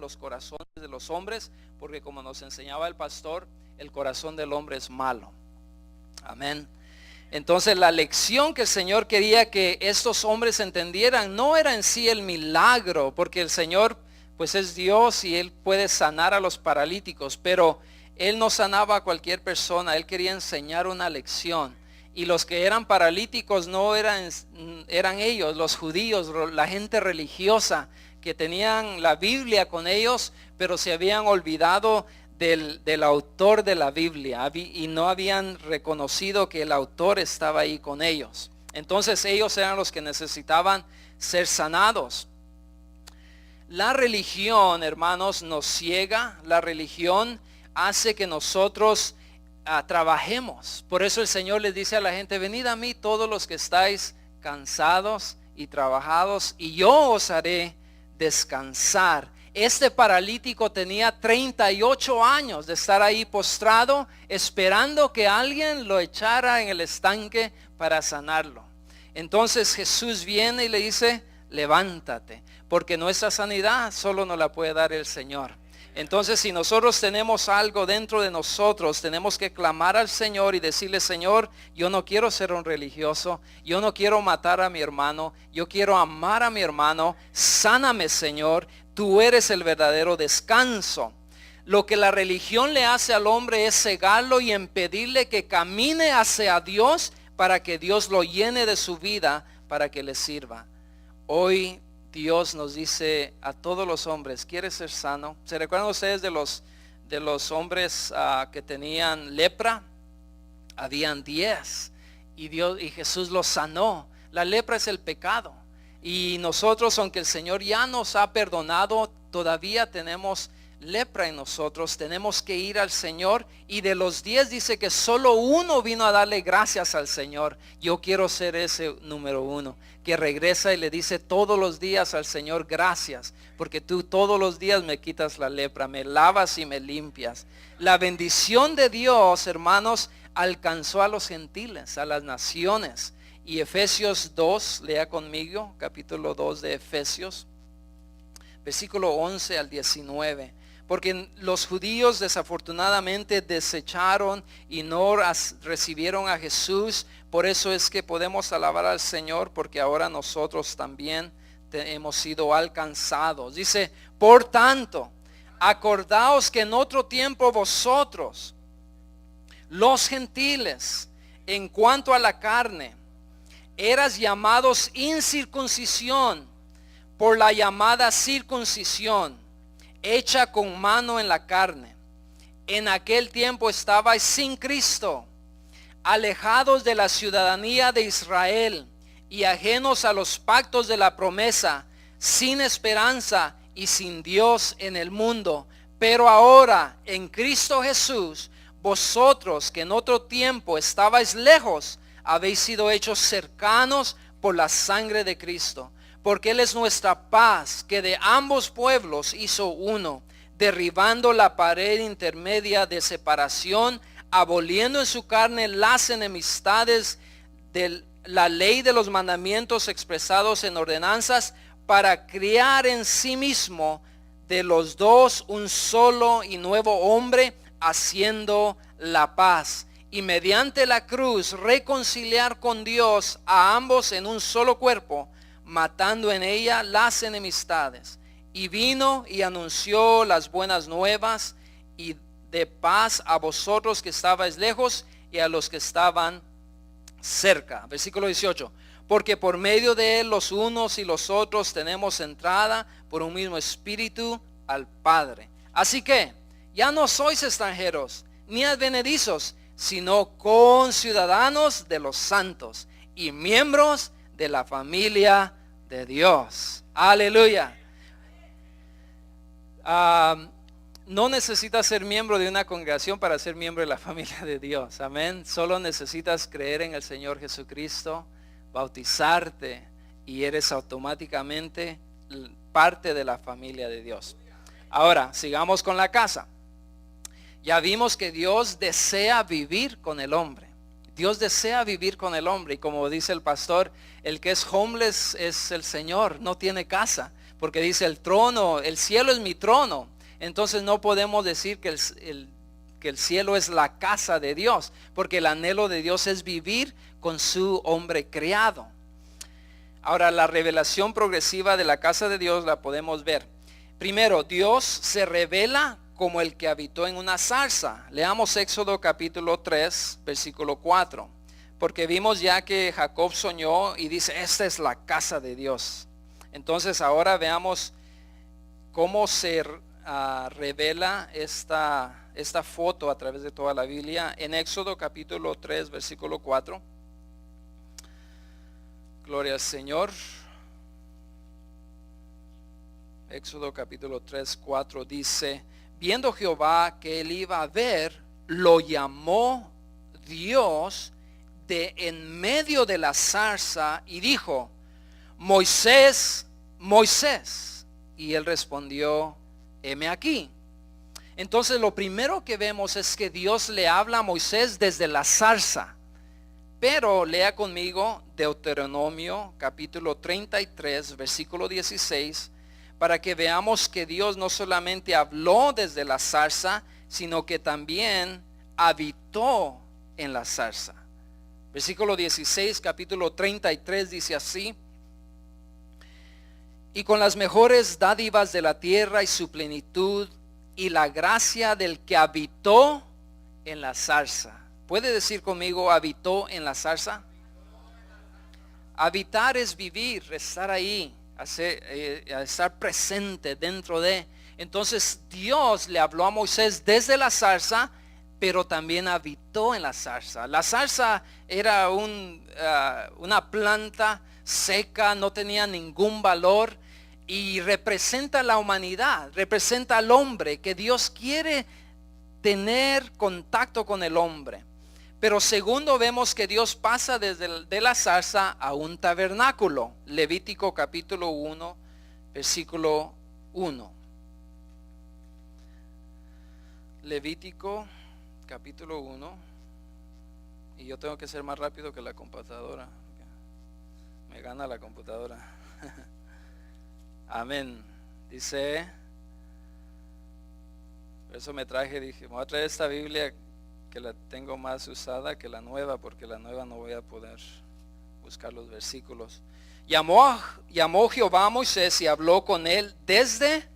los corazones de los hombres, porque como nos enseñaba el pastor, el corazón del hombre es malo. Amén. Entonces la lección que el Señor quería que estos hombres entendieran no era en sí el milagro, porque el Señor pues es Dios y Él puede sanar a los paralíticos, pero Él no sanaba a cualquier persona. Él quería enseñar una lección. Y los que eran paralíticos no eran ellos, los judíos, la gente religiosa que tenían la Biblia con ellos, pero se habían olvidado del autor de la Biblia y no habían reconocido que el autor estaba ahí con ellos. Entonces ellos eran los que necesitaban ser sanados. La religión, hermanos, nos ciega. La religión hace que nosotros trabajemos. Por eso el Señor les dice a la gente: venid a mí todos los que estáis cansados y trabajados, y yo os haré descansar. Este paralítico tenía 38 años de estar ahí postrado, esperando que alguien lo echara en el estanque para sanarlo. Entonces Jesús viene y le dice: levántate, porque nuestra sanidad solo nos la puede dar el Señor. Entonces, si nosotros tenemos algo dentro de nosotros, tenemos que clamar al Señor y decirle: Señor, yo no quiero ser un religioso, yo no quiero matar a mi hermano, yo quiero amar a mi hermano. Sáname, Señor, tú eres el verdadero descanso. Lo que la religión le hace al hombre es cegarlo y impedirle que camine hacia Dios, para que Dios lo llene de su vida, para que le sirva. Hoy Dios nos dice a todos los hombres: ¿quieres ser sano? ¿Se recuerdan ustedes de los hombres que tenían lepra? Habían 10 y Jesús los sanó. La lepra es el pecado, y nosotros, aunque el Señor ya nos ha perdonado, todavía tenemos lepra en nosotros. Tenemos que ir al Señor, y de los 10 dice que solo uno vino a darle gracias al Señor. Yo quiero ser ese número 1 que regresa y le dice todos los días al Señor: gracias, porque tú todos los días me quitas la lepra, me lavas y me limpias. La bendición de Dios, hermanos, alcanzó a los gentiles, a las naciones. Y Efesios 2, lea conmigo, capítulo 2 de Efesios, versículo 11 al 19. Porque los judíos desafortunadamente desecharon y no recibieron a Jesús. Por eso es que podemos alabar al Señor, porque ahora nosotros también hemos sido alcanzados. Dice: por tanto, acordaos que en otro tiempo vosotros, los gentiles, en cuanto a la carne, eras llamados incircuncisión por la llamada circuncisión, hecha con mano en la carne. En aquel tiempo estabais sin Cristo, alejados de la ciudadanía de Israel y ajenos a los pactos de la promesa, sin esperanza y sin Dios en el mundo. Pero ahora, en Cristo Jesús, vosotros que en otro tiempo estabais lejos, habéis sido hechos cercanos por la sangre de Cristo. Porque Él es nuestra paz, que de ambos pueblos hizo uno, derribando la pared intermedia de separación, aboliendo en su carne las enemistades de la ley de los mandamientos expresados en ordenanzas, para crear en sí mismo de los dos un solo y nuevo hombre, haciendo la paz, y mediante la cruz reconciliar con Dios a ambos en un solo cuerpo, matando en ella las enemistades. Y vino y anunció las buenas nuevas y de paz a vosotros que estabais lejos y a los que estaban cerca. Versículo 18. Porque por medio de él los unos y los otros tenemos entrada por un mismo espíritu al Padre. Así que ya no sois extranjeros ni advenedizos, sino conciudadanos de los santos y miembros de la familia de Dios. Aleluya. No necesitas ser miembro de una congregación para ser miembro de la familia de Dios. Amén. Solo necesitas creer en el Señor Jesucristo, bautizarte, y eres automáticamente parte de la familia de Dios. Ahora, sigamos con la casa. Ya vimos que Dios desea vivir con el hombre. Dios desea vivir con el hombre, y como dice el pastor, el que es homeless es el Señor, no tiene casa. porque dice el trono, el cielo es mi trono. Entonces no podemos decir que el cielo es la casa de Dios, porque el anhelo de Dios es vivir con su hombre creado. Ahora, la revelación progresiva de la casa de Dios la podemos ver. Primero, Dios se revela como el que habitó en una zarza. Leamos Éxodo capítulo 3, versículo 4. Porque vimos ya que Jacob soñó y dice, esta es la casa de Dios. Entonces ahora veamos cómo se revela esta foto a través de toda la Biblia. En Éxodo capítulo 3, versículo 4. Gloria al Señor. Éxodo capítulo 3, 4 dice, viendo Jehová que él iba a ver, lo llamó Dios de en medio de la zarza y dijo, Moisés, Moisés. Y él respondió, heme aquí. Entonces lo primero que vemos es que Dios le habla a Moisés desde la zarza. Pero lea conmigo Deuteronomio capítulo 33, versículo 16, para que veamos que Dios no solamente habló desde la zarza, sino que también habitó en la zarza. Versículo 16, capítulo 33 dice así, y con las mejores dádivas de la tierra y su plenitud y la gracia del que habitó en la zarza. ¿Puede decir conmigo, habitó en la zarza? Habitar es vivir, estar ahí, estar presente dentro de. Entonces Dios le habló a Moisés desde la zarza, pero también habitó en la zarza. La zarza era una planta seca, no tenía ningún valor y representa la humanidad, representa al hombre, que Dios quiere tener contacto con el hombre. Pero segundo, vemos que Dios pasa de la zarza a un tabernáculo. Levítico capítulo 1, versículo 1. Levítico capítulo 1. Y yo tengo que ser más rápido que la computadora. Me gana la computadora. Amén. Dice, por eso me traje, dije, me voy a traer esta Biblia que la tengo más usada que la nueva, porque la nueva no voy a poder buscar los versículos. Llamó Jehová a Moisés y habló con él desde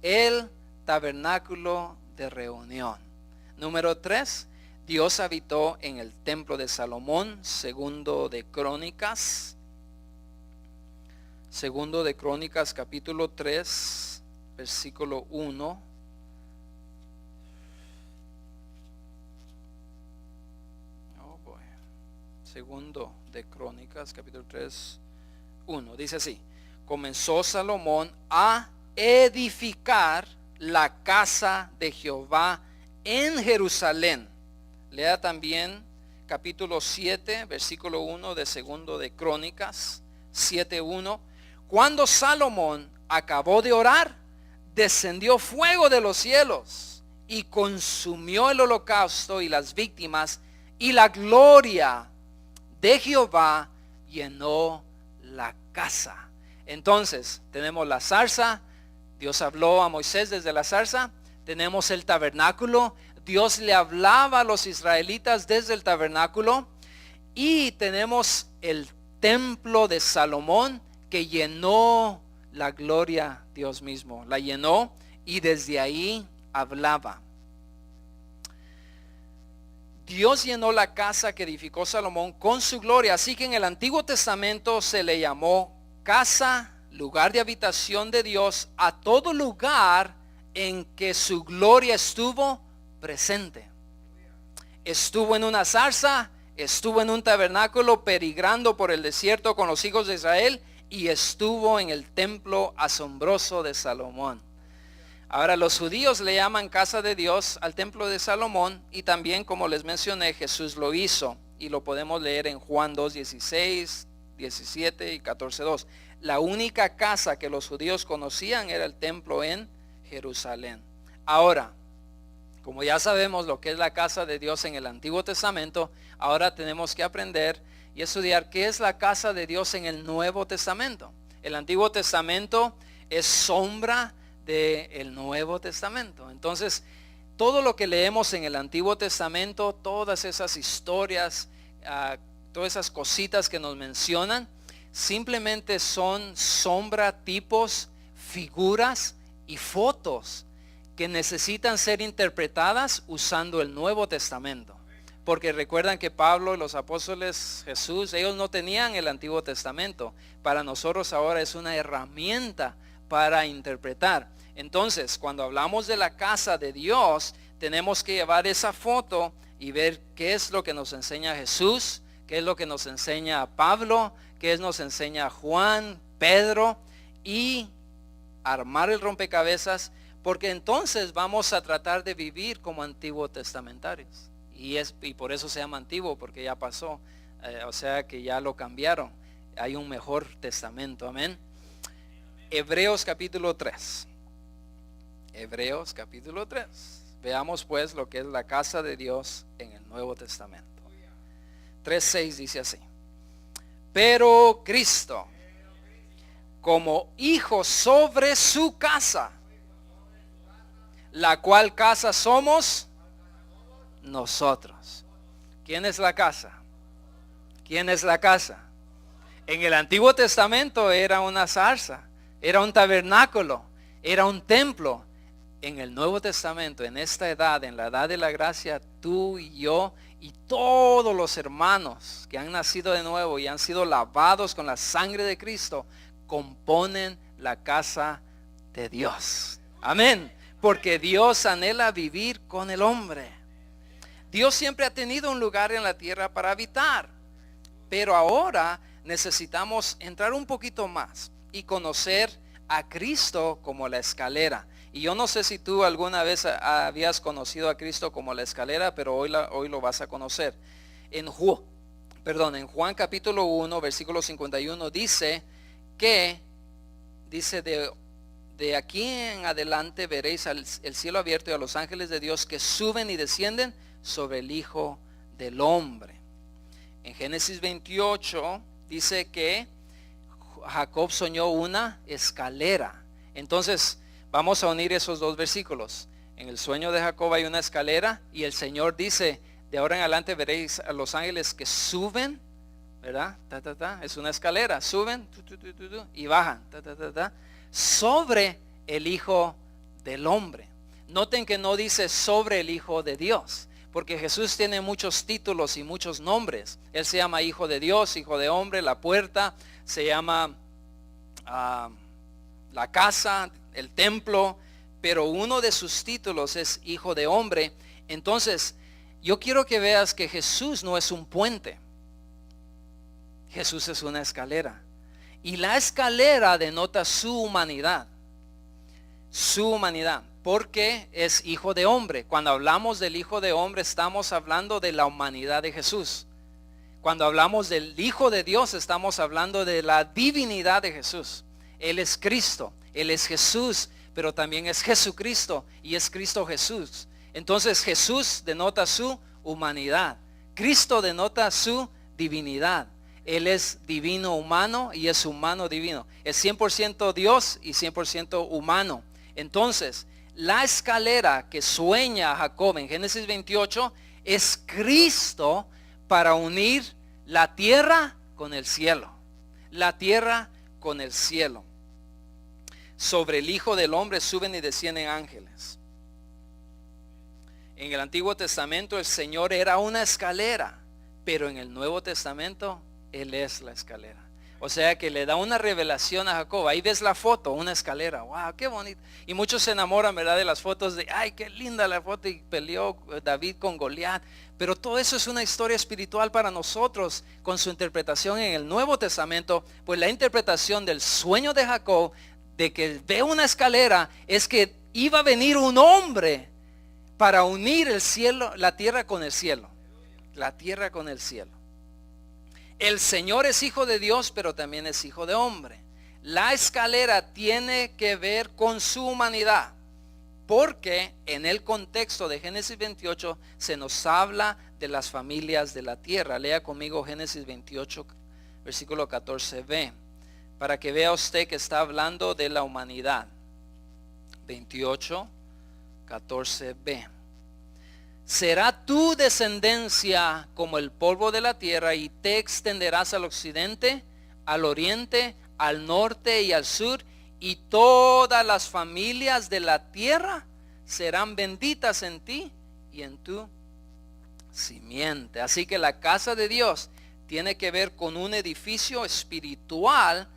el tabernáculo de reunión. Número 3, Dios habitó en el templo de Salomón. Segundo de Crónicas capítulo 3, versículo 1. Segundo de Crónicas, capítulo 3, 1. Dice así, comenzó Salomón a edificar la casa de Jehová en Jerusalén. Lea también capítulo 7, versículo 1 de Segundo de Crónicas, 7:1. Cuando Salomón acabó de orar, descendió fuego de los cielos y consumió el holocausto y las víctimas, y la gloria de Jehová llenó la casa. Entonces tenemos la zarza, Dios habló a Moisés desde la zarza. Tenemos el tabernáculo, Dios le hablaba a los israelitas desde el tabernáculo. Y tenemos el templo de Salomón, que llenó la gloria, Dios mismo la llenó, y desde ahí hablaba. Dios llenó la casa que edificó Salomón con su gloria. Así que en el Antiguo Testamento se le llamó casa, lugar de habitación de Dios, a todo lugar en que su gloria estuvo presente. Estuvo en una zarza, estuvo en un tabernáculo peregrando por el desierto con los hijos de Israel, y estuvo en el templo asombroso de Salomón. Ahora los judíos le llaman casa de Dios al templo de Salomón, y también, como les mencioné, Jesús lo hizo, y lo podemos leer en Juan 2:16, 17 y 14:2. La única casa que los judíos conocían era el templo en Jerusalén. Ahora, como ya sabemos lo que es la casa de Dios en el Antiguo Testamento, ahora tenemos que aprender y estudiar qué es la casa de Dios en el Nuevo Testamento. El Antiguo Testamento es sombra del Nuevo Testamento. Entonces, todo lo que leemos en el Antiguo Testamento, todas esas historias, todas esas cositas que nos mencionan, simplemente son sombra, tipos, figuras y fotos que necesitan ser interpretadas usando el Nuevo Testamento. Porque recuerdan que Pablo, los apóstoles, Jesús, ellos no tenían el Antiguo Testamento. Para nosotros ahora es una herramienta para interpretar. Entonces, cuando hablamos de la casa de Dios, tenemos que llevar esa foto y ver qué es lo que nos enseña Jesús, qué es lo que nos enseña Pablo, qué nos enseña Juan, Pedro, y armar el rompecabezas, porque entonces vamos a tratar de vivir como antiguo testamentarios. Y por eso se llama antiguo, porque ya pasó, o sea que ya lo cambiaron. Hay un mejor testamento, amén. Hebreos capítulo 3. Hebreos capítulo 3. Veamos pues lo que es la casa de Dios en el Nuevo Testamento. 3:6 dice así: pero Cristo, como hijo sobre su casa, la cual casa somos nosotros. ¿Quién es la casa? ¿Quién es la casa? En el Antiguo Testamento era una zarza, era un tabernáculo, era un templo. En el Nuevo Testamento, en esta edad, en la edad de la gracia, tú y yo y todos los hermanos que han nacido de nuevo y han sido lavados con la sangre de Cristo, componen la casa de Dios. Amén. Porque Dios anhela vivir con el hombre. Dios siempre ha tenido un lugar en la tierra para habitar, pero ahora necesitamos entrar un poquito más y conocer a Cristo como la escalera. Y yo no sé si tú alguna vez habías conocido a Cristo como la escalera, pero hoy lo vas a conocer. En Juan capítulo 1, versículo 51 dice de aquí en adelante veréis el cielo abierto y a los ángeles de Dios que suben y descienden sobre el Hijo del Hombre. En Génesis 28 dice que Jacob soñó una escalera. Entonces vamos a unir esos dos versículos. En el sueño de Jacob hay una escalera y el Señor dice: de ahora en adelante veréis a los ángeles que suben, ¿verdad? Es una escalera, suben y bajan sobre el Hijo del Hombre. Noten que no dice sobre el Hijo de Dios, porque Jesús tiene muchos títulos y muchos nombres. Él se llama Hijo de Dios, Hijo de Hombre, la puerta, se llama la casa, el templo, pero uno de sus títulos es Hijo de Hombre. Entonces, yo quiero que veas que Jesús no es un puente. Jesús es una escalera. Y la escalera denota su humanidad. Su humanidad. Porque es Hijo de Hombre. Cuando hablamos del Hijo de Hombre, estamos hablando de la humanidad de Jesús. Cuando hablamos del Hijo de Dios, estamos hablando de la divinidad de Jesús. Él es Cristo, Él es Jesús, pero también es Jesucristo y es Cristo Jesús. Entonces Jesús denota su humanidad. Cristo denota su divinidad. Él es divino humano y es humano divino. Es 100% Dios y 100% humano. Entonces, la escalera que sueña Jacob en Génesis 28 es Cristo para unir la tierra con el cielo. La tierra con el cielo. Sobre el Hijo del Hombre suben y descienden ángeles. En el Antiguo Testamento el Señor era una escalera, pero en el Nuevo Testamento Él es la escalera. O sea que le da una revelación a Jacob. Ahí ves la foto, una escalera. Wow, qué bonito. Y muchos se enamoran, ¿verdad?, de las fotos de, ay, qué linda la foto, y peleó David con Goliat. Pero todo eso es una historia espiritual para nosotros con su interpretación en el Nuevo Testamento. Pues la interpretación del sueño de Jacob, de que ve una escalera, es que iba a venir un hombre para unir el cielo, la tierra con el cielo. La tierra con el cielo. El Señor es Hijo de Dios, pero también es Hijo de Hombre. La escalera tiene que ver con su humanidad, porque en el contexto de Génesis 28 se nos habla de las familias de la tierra. Lea conmigo Génesis 28, versículo 14b. para que vea usted que está hablando de la humanidad. 28, 14b. Será tu descendencia como el polvo de la tierra, y te extenderás al occidente, al oriente, al norte y al sur, y todas las familias de la tierra serán benditas en ti y en tu simiente. Así que la casa de Dios tiene que ver con un edificio espiritual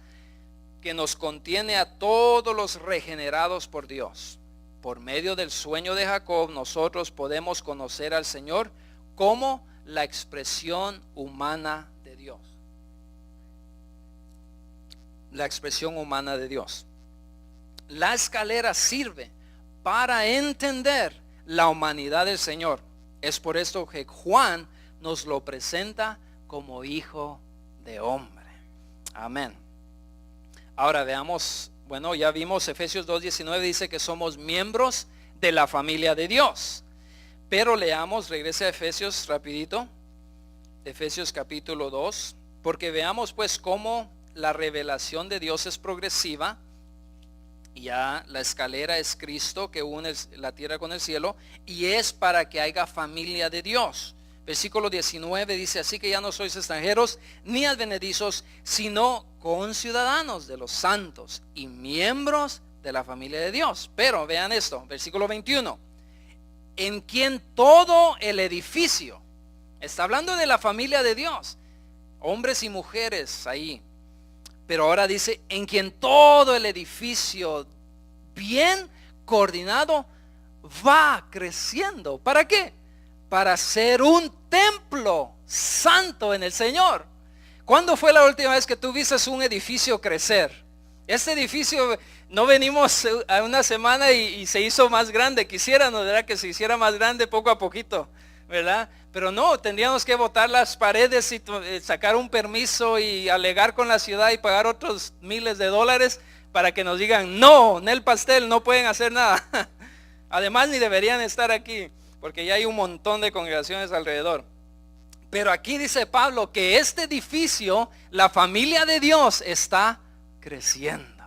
que nos contiene a todos los regenerados por Dios. Por medio del sueño de Jacob, nosotros podemos conocer al Señor como la expresión humana de Dios. La expresión humana de Dios. La escalera sirve para entender la humanidad del Señor. Es por esto que Juan nos lo presenta como hijo de hombre. Amén. Ahora veamos, bueno, ya vimos Efesios 2:19, dice que somos miembros de la familia de Dios. Pero leamos, regrese a Efesios rapidito, Efesios capítulo 2, porque veamos pues cómo la revelación de Dios es progresiva. Ya la escalera es Cristo que une la tierra con el cielo, y es para que haya familia de Dios. Versículo 19 dice: así que ya no sois extranjeros ni advenedizos, sino conciudadanos de los santos y miembros de la familia de Dios. Pero vean esto, versículo 21, en quien todo el edificio, está hablando de la familia de Dios, hombres y mujeres ahí, pero ahora dice, en quien todo el edificio bien coordinado va creciendo. ¿Para qué? Para ser un templo santo en el Señor. ¿Cuándo fue la última vez que tú viste un edificio crecer? Este edificio, no venimos a una semana y se hizo más grande. Quisiéramos, ¿verdad?, que se hiciera más grande poco a poquito, ¿verdad? Pero no, tendríamos que botar las paredes y sacar un permiso y alegar con la ciudad y pagar otros miles de dólares para que nos digan, no, en el pastel no pueden hacer nada. Además ni deberían estar aquí, porque ya hay un montón de congregaciones alrededor. Pero aquí dice Pablo que este edificio, la familia de Dios, está creciendo,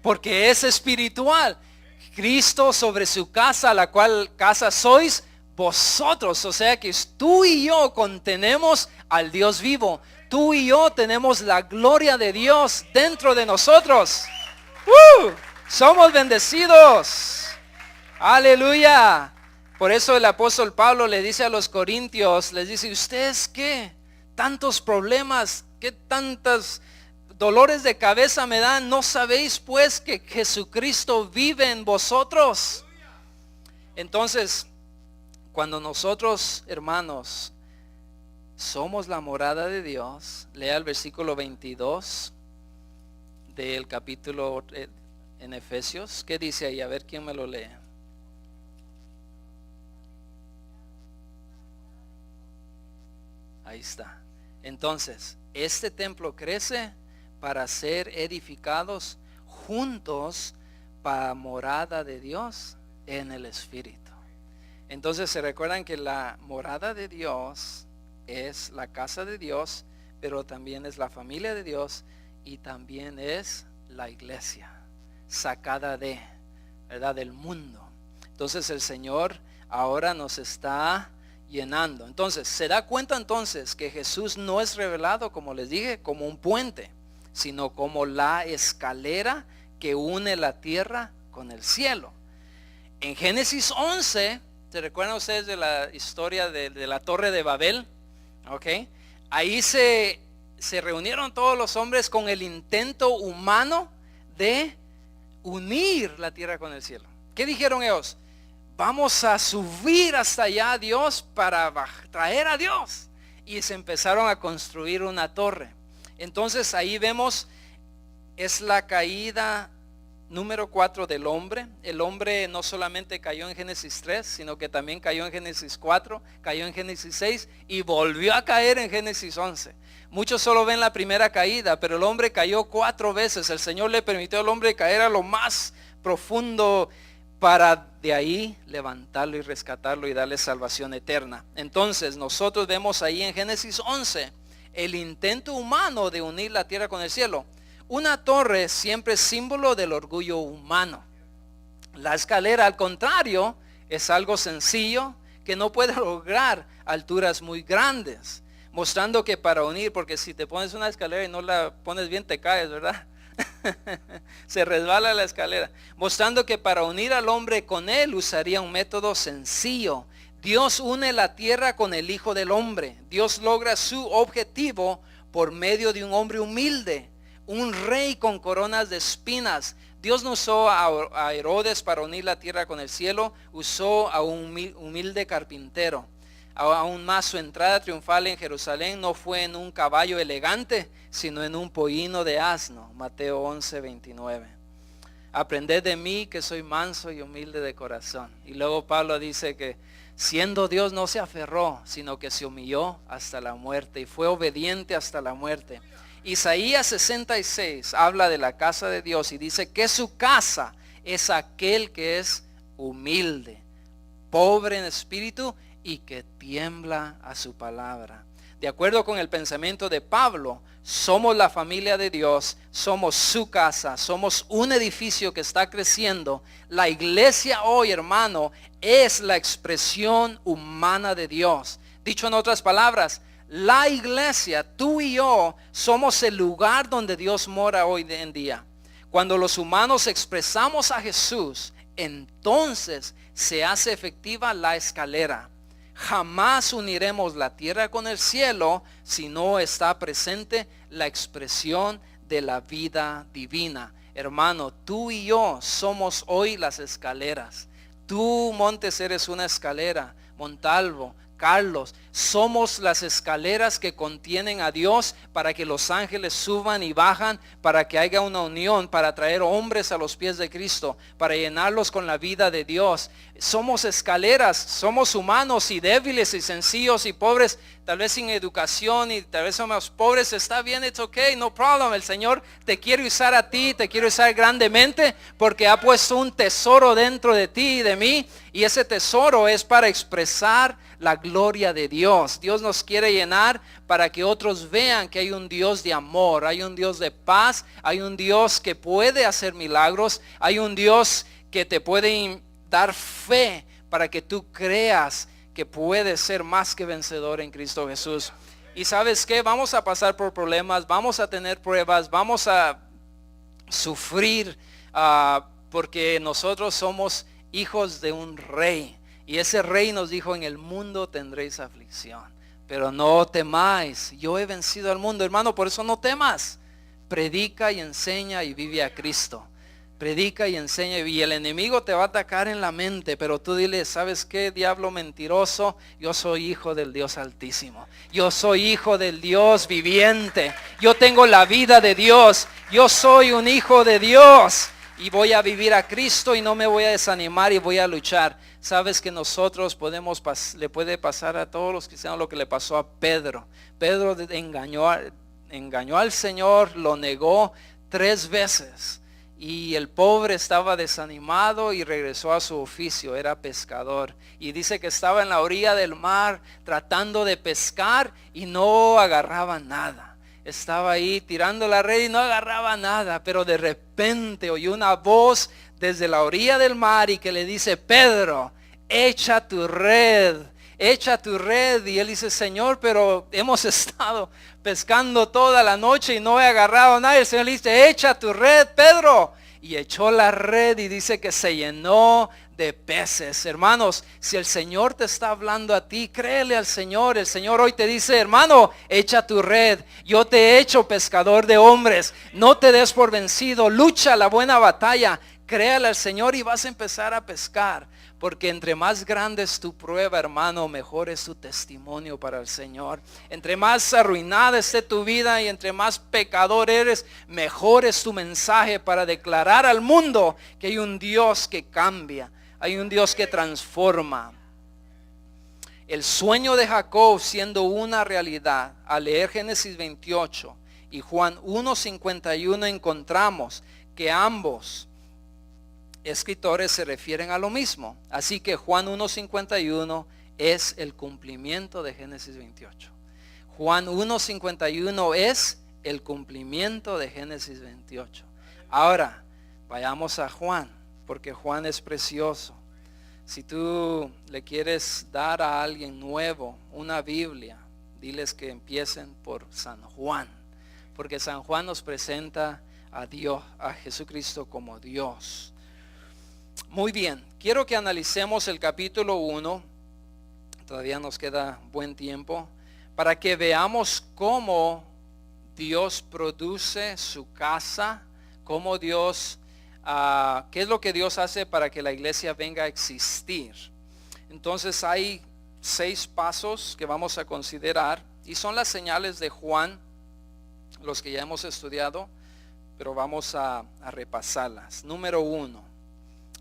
porque es espiritual. Cristo sobre su casa, la cual casa sois vosotros. O sea que tú y yo contenemos al Dios vivo. Tú y yo tenemos la gloria de Dios dentro de nosotros. Somos bendecidos. Aleluya. Por eso el apóstol Pablo le dice a los corintios, les dice, ¿ustedes qué? Tantos problemas, qué tantos dolores de cabeza me dan. ¿No sabéis pues que Jesucristo vive en vosotros? Entonces, cuando nosotros, hermanos, somos la morada de Dios, lea el versículo 22 del capítulo en Efesios. ¿Qué dice ahí? A ver quién me lo lee. Ahí está. Entonces, este templo crece para ser edificados juntos para morada de Dios en el Espíritu. Entonces se recuerdan que la morada de Dios es la casa de Dios, pero también es la familia de Dios y también es la iglesia sacada de, ¿verdad?, del mundo. Entonces el Señor ahora nos está llenando. Entonces se da cuenta entonces que Jesús no es revelado, como les dije, como un puente, sino como la escalera que une la tierra con el cielo. En Génesis 11, ¿se recuerdan ustedes de la historia de la torre de Babel? Okay. Ahí se reunieron todos los hombres con el intento humano de unir la tierra con el cielo. ¿Qué dijeron ellos? Vamos a subir hasta allá a Dios para traer a Dios. Y se empezaron a construir una torre. Entonces ahí vemos, es la caída número 4 del hombre. El hombre no solamente cayó en Génesis 3, sino que también cayó en Génesis 4, cayó en Génesis 6 y volvió a caer en Génesis 11. Muchos solo ven la primera caída, pero el hombre cayó 4 veces. El Señor le permitió al hombre caer a lo más profundo para de ahí levantarlo y rescatarlo y darle salvación eterna. Entonces nosotros vemos ahí en Génesis 11 el intento humano de unir la tierra con el cielo. una torre siempre es símbolo del orgullo humano. La escalera, al contrario, es algo sencillo que no puede lograr alturas muy grandes, mostrando que para unir, porque si te pones una escalera y no la pones bien te caes, ¿verdad? Se resbala la escalera, mostrando que para unir al hombre con él usaría un método sencillo. Dios une la tierra con el Hijo del Hombre. Dios logra su objetivo por medio de un hombre humilde, un rey con coronas de espinas. Dios no usó a Herodes para unir la tierra con el cielo, usó a un humilde carpintero. Aún más, su entrada triunfal en Jerusalén no fue en un caballo elegante, sino en un pollino de asno. Mateo 11:29. Aprended de mí que soy manso y humilde de corazón. Y luego Pablo dice que siendo Dios no se aferró, sino que se humilló hasta la muerte y fue obediente hasta la muerte. Isaías 66 habla de la casa de Dios y dice que su casa es aquel que es humilde, pobre en espíritu y que tiembla a su palabra. De acuerdo con el pensamiento de Pablo, somos la familia de Dios, somos su casa, somos un edificio que está creciendo. La iglesia hoy, hermano, es la expresión humana de Dios. Dicho en otras palabras, la iglesia, tú y yo, somos el lugar donde Dios mora hoy en día. Cuando los humanos expresamos a Jesús, entonces se hace efectiva la escalera. Jamás uniremos la tierra con el cielo si no está presente la expresión de la vida divina. Hermano, tú y yo somos hoy las escaleras. Tú, Montes, eres una escalera. Montalvo, Carlos, somos las escaleras que contienen a Dios para que los ángeles suban y bajan, para que haya una unión, para traer hombres a los pies de Cristo, para llenarlos con la vida de Dios. Somos escaleras, somos humanos y débiles y sencillos y pobres, tal vez sin educación y tal vez somos pobres. Está bien, it's okay, no problem. El Señor te quiere usar a ti, te quiere usar grandemente porque ha puesto un tesoro dentro de ti y de mí, y ese tesoro es para expresar la gloria de Dios. Dios nos quiere llenar para que otros vean que hay un Dios de amor, hay un Dios de paz, hay un Dios que puede hacer milagros, hay un Dios que te puede dar fe para que tú creas que puedes ser más que vencedor en Cristo Jesús. Y ¿sabes qué? Vamos a pasar por problemas, vamos a tener pruebas, vamos a sufrir porque nosotros somos hijos de un rey. Y ese rey nos dijo: en el mundo tendréis aflicción, pero no temáis, yo he vencido al mundo. Hermano, por eso no temas. Predica y enseña y vive a Cristo. Predica y enseña, y el enemigo te va a atacar en la mente, pero tú dile: ¿sabes qué, diablo mentiroso? Yo soy hijo del Dios Altísimo. Yo soy hijo del Dios viviente. Yo tengo la vida de Dios. Yo soy un hijo de Dios. Y voy a vivir a Cristo y no me voy a desanimar y voy a luchar. Sabes que nosotros le puede pasar a todos los cristianos lo que le pasó a Pedro. Pedro engañó al Señor, lo negó 3 veces. Y el pobre estaba desanimado y regresó a su oficio, era pescador. Y dice que estaba en la orilla del mar tratando de pescar y no agarraba nada. Estaba ahí tirando la red y no agarraba nada, pero de repente oyó una voz desde la orilla del mar y que le dice: Pedro, echa tu red. Y él dice: Señor, pero hemos estado pescando toda la noche y no he agarrado nada. Y el Señor le dice: echa tu red, Pedro. Y echó la red y dice que se llenó de peces. Hermanos, si el Señor te está hablando a ti, créele al Señor. El Señor hoy te dice: hermano, echa tu red. Yo te he hecho pescador de hombres. No te des por vencido. Lucha la buena batalla. Créale al Señor y vas a empezar a pescar. Porque entre más grande es tu prueba, hermano, mejor es tu testimonio para el Señor. Entre más arruinada esté tu vida y entre más pecador eres, mejor es tu mensaje para declarar al mundo que hay un Dios que cambia, hay un Dios que transforma. El sueño de Jacob siendo una realidad, al leer Génesis 28 y Juan 1:51 encontramos que ambos escritores se refieren a lo mismo. Así que Juan 1:51 es el cumplimiento de Génesis 28. Juan 1:51 es el cumplimiento de Génesis 28. Ahora, vayamos a Juan, porque Juan es precioso. Si tú le quieres dar a alguien nuevo una Biblia, diles que empiecen por San Juan, porque San Juan nos presenta a Dios, a Jesucristo como Dios. Muy bien, quiero que analicemos el capítulo 1, todavía nos queda buen tiempo, para que veamos cómo Dios produce su casa, cómo Dios, qué es lo que Dios hace para que la iglesia venga a existir. Entonces hay 6 pasos que vamos a considerar y son las señales de Juan, los que ya hemos estudiado, pero vamos a repasarlas. Número 1,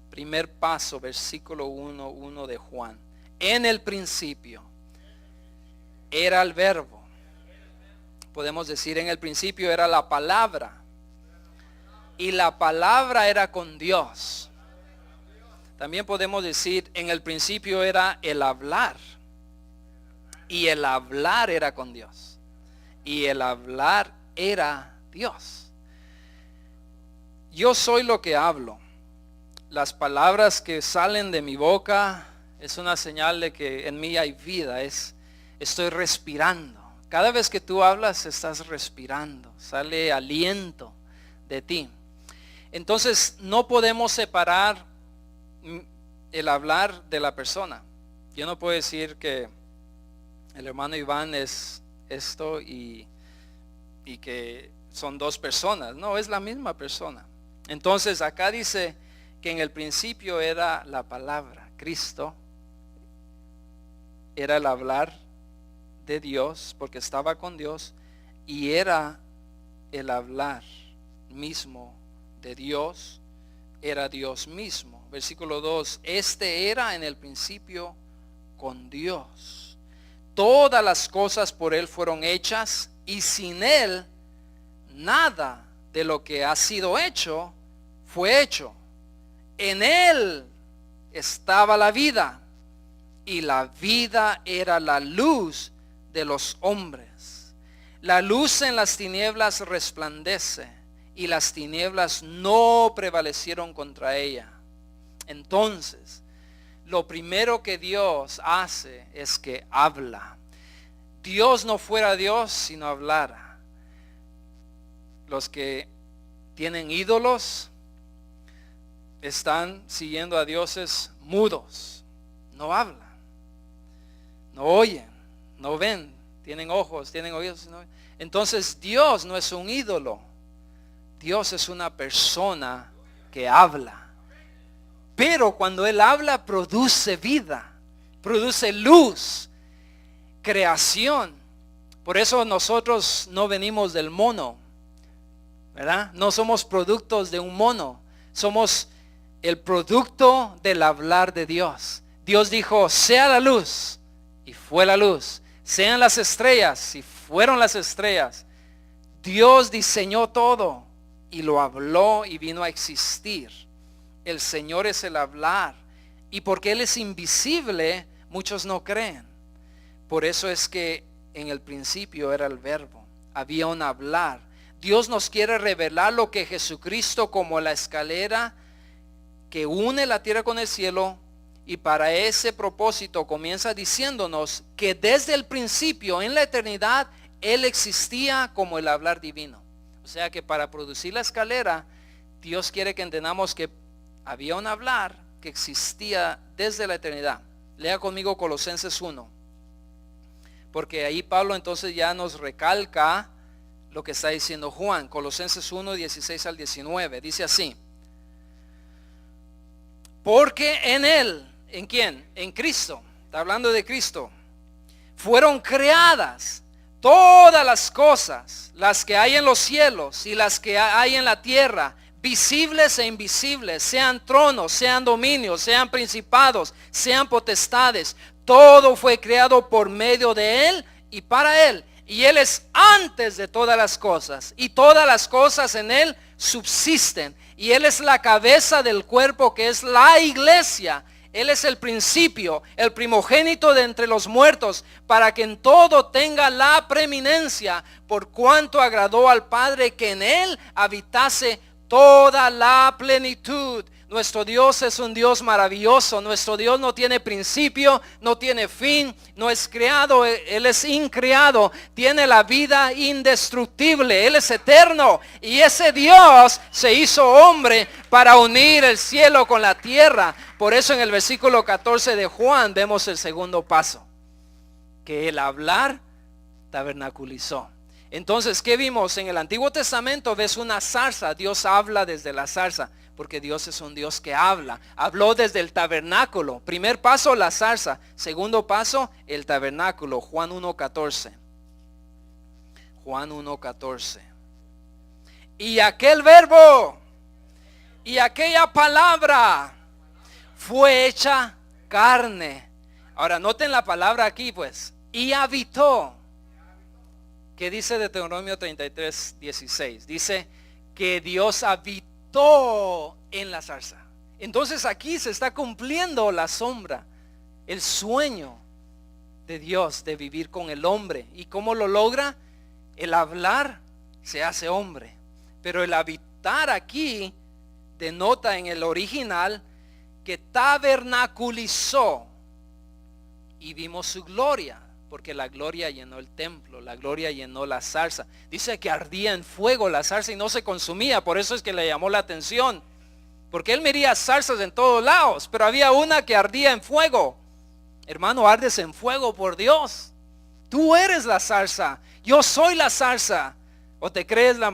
primer paso, versículo 1 de Juan. En el principio era el verbo. Podemos decir, en el principio era la palabra. Y la palabra era con Dios. También podemos decir, en el principio era el hablar. Y el hablar era con Dios. Y el hablar era Dios. Yo soy lo que hablo. Las palabras que salen de mi boca es una señal de que en mí hay vida. Estoy respirando. Cada vez que tú hablas, estás respirando. Sale aliento de ti. Entonces, no podemos separar el hablar de la persona. Yo no puedo decir que el hermano Iván es esto y que son 2 personas. No, es la misma persona. Entonces, acá dice que en el principio era la palabra. Cristo era el hablar de Dios, porque estaba con Dios, y era el hablar mismo de Dios, era Dios mismo. Versículo 2, este era en el principio con Dios. Todas las cosas por Él fueron hechas, y sin Él nada de lo que ha sido hecho fue hecho. En Él estaba la vida, y la vida era la luz de los hombres. La luz en las tinieblas resplandece, y las tinieblas no prevalecieron contra ella. Entonces, lo primero que Dios hace es que habla. Dios no fuera Dios si no hablara. Los que tienen ídolos están siguiendo a dioses mudos. No hablan, no oyen, no ven, tienen ojos, tienen oídos. No. Entonces Dios no es un ídolo. Dios es una persona que habla. Pero cuando Él habla, produce vida, produce luz, creación. Por eso nosotros no venimos del mono, ¿verdad? No somos productos de un mono. Somos el producto del hablar de Dios. Dios dijo, sea la luz, y fue la luz. Sean las estrellas, y fueron las estrellas. Dios diseñó todo y lo habló y vino a existir. El Señor es el hablar, y porque Él es invisible, muchos no creen. Por eso es que en el principio era el verbo, había un hablar. Dios nos quiere revelar lo que Jesucristo, como la escalera que une la tierra con el cielo, y para ese propósito comienza diciéndonos que desde el principio, en la eternidad, Él existía como el hablar divino. O sea que para producir la escalera, Dios quiere que entendamos que había un hablar que existía desde la eternidad. Lea conmigo Colosenses 1, porque ahí Pablo entonces ya nos recalca lo que está diciendo Juan. Colosenses 1, 16 al 19, dice así: porque en Él, ¿en quién? En Cristo, está hablando de Cristo, fueron creadas todas las cosas, las que hay en los cielos y las que hay en la tierra, visibles e invisibles, sean tronos, sean dominios, sean principados, sean potestades. Todo fue creado por medio de Él y para Él. Y Él es antes de todas las cosas, y todas las cosas en Él subsisten. Y Él es la cabeza del cuerpo, que es la iglesia. Él es el principio, el primogénito de entre los muertos, para que en todo tenga la preeminencia, por cuanto agradó al Padre que en Él habitase toda la plenitud. Nuestro Dios es un Dios maravilloso. Nuestro Dios no tiene principio, no tiene fin, no es creado, Él es increado, tiene la vida indestructible, Él es eterno. Y ese Dios se hizo hombre para unir el cielo con la tierra. Por eso en el versículo 14 de Juan vemos el segundo paso, que el hablar tabernaculizó. Entonces, ¿qué vimos? En el Antiguo Testamento ves una zarza. Dios habla desde la zarza, porque Dios es un Dios que habla. Habló desde el tabernáculo. Primer paso, la zarza. Segundo paso, el tabernáculo. Juan 1:14. Juan 1:14. Y aquel verbo y aquella palabra fue hecha carne. Ahora noten la palabra aquí, pues. Y habitó. ¿Qué dice Deuteronomio 33:16? Dice que Dios habitó en la zarza. Entonces aquí se está cumpliendo la sombra, el sueño de Dios de vivir con el hombre. ¿Y cómo lo logra? El hablar se hace hombre, pero el habitar aquí denota en el original que tabernaculizó y vimos su gloria. Porque la gloria llenó el templo, la gloria llenó la zarza. Dice que ardía en fuego la zarza y no se consumía. Por eso es que le llamó la atención. Porque él miría zarzas en todos lados, pero había una que ardía en fuego. Hermano, ardes en fuego por Dios. Tú eres la zarza, yo soy la zarza. ¿O te crees la